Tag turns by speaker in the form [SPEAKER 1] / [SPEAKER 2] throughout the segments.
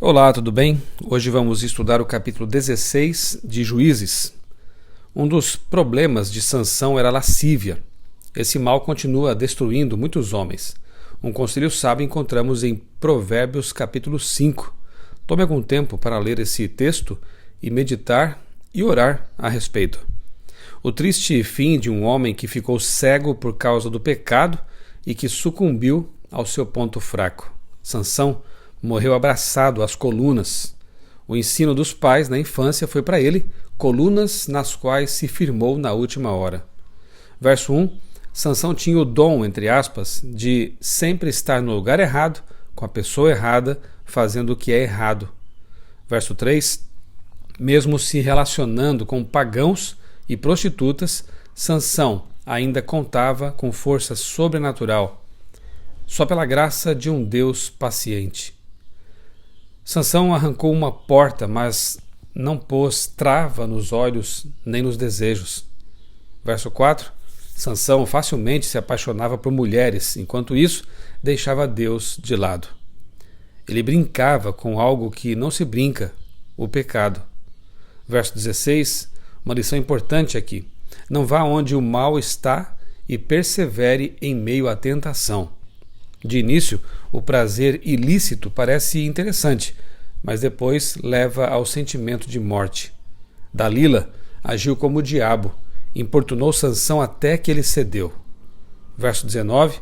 [SPEAKER 1] Olá, tudo bem? Hoje vamos estudar o capítulo 16 de Juízes. Um dos problemas de Sansão era a lascívia. Esse mal continua destruindo muitos homens. Um conselho sábio encontramos em Provérbios capítulo 5. Tome algum tempo para ler esse texto e meditar e orar a respeito. O triste fim de um homem que ficou cego por causa do pecado e que sucumbiu ao seu ponto fraco. Sansão morreu abraçado às colunas. O ensino dos pais na infância foi para ele colunas nas quais se firmou na última hora. Verso 1. Sansão tinha o dom, entre aspas, de sempre estar no lugar errado, com a pessoa errada, fazendo o que é errado. Verso 3. Mesmo se relacionando com pagãos e prostitutas, Sansão ainda contava com força sobrenatural, só pela graça de um Deus paciente. Sansão arrancou uma porta, mas não pôs trava nos olhos nem nos desejos. Verso 4. Sansão facilmente se apaixonava por mulheres, enquanto isso deixava Deus de lado. Ele brincava com algo que não se brinca, o pecado. Verso 16. Uma lição importante aqui. Não vá onde o mal está e persevere em meio à tentação. De início, o prazer ilícito parece interessante, mas depois leva ao sentimento de morte. Dalila agiu como o diabo, importunou Sansão até que ele cedeu. Verso 19.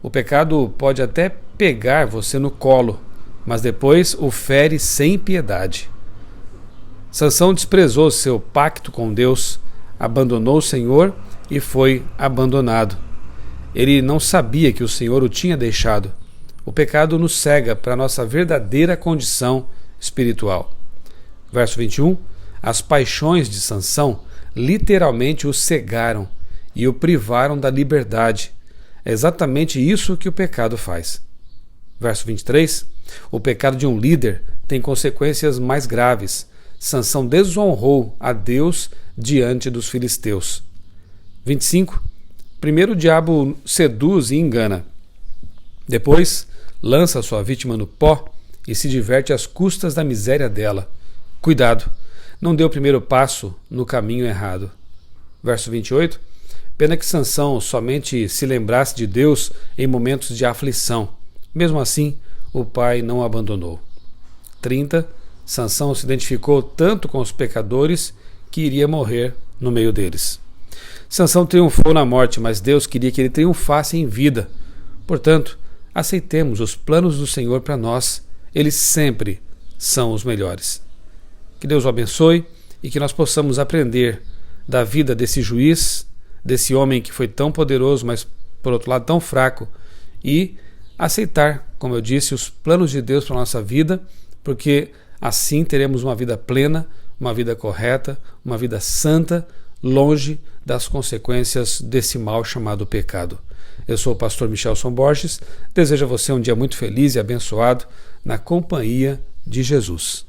[SPEAKER 1] O pecado pode até pegar você no colo, mas depois o fere sem piedade. Sansão desprezou seu pacto com Deus, abandonou o Senhor e foi abandonado. Ele não sabia que o Senhor o tinha deixado. O pecado nos cega para a nossa verdadeira condição espiritual. Verso 21. As paixões de Sansão literalmente o cegaram e o privaram da liberdade. É exatamente isso que o pecado faz. Verso 23. O pecado de um líder tem consequências mais graves. Sansão desonrou a Deus diante dos filisteus. 25. Primeiro o diabo seduz e engana. Depois lança sua vítima no pó e se diverte às custas da miséria dela. Cuidado, não dê o primeiro passo no caminho errado. Verso 28. Pena que Sansão somente se lembrasse de Deus em momentos de aflição. Mesmo assim, o pai não o abandonou. 30. Sansão se identificou tanto com os pecadores que iria morrer no meio deles. Sansão triunfou na morte, mas Deus queria que ele triunfasse em vida. Portanto, aceitemos os planos do Senhor para nós. Eles sempre são os melhores. Que Deus o abençoe e que nós possamos aprender da vida desse juiz, desse homem que foi tão poderoso, mas por outro lado tão fraco, e aceitar, como eu disse, os planos de Deus para a nossa vida, porque assim teremos uma vida plena, uma vida correta, uma vida santa, longe das consequências desse mal chamado pecado. Eu sou o pastor Michelson Borges, desejo a você um dia muito feliz e abençoado na companhia de Jesus.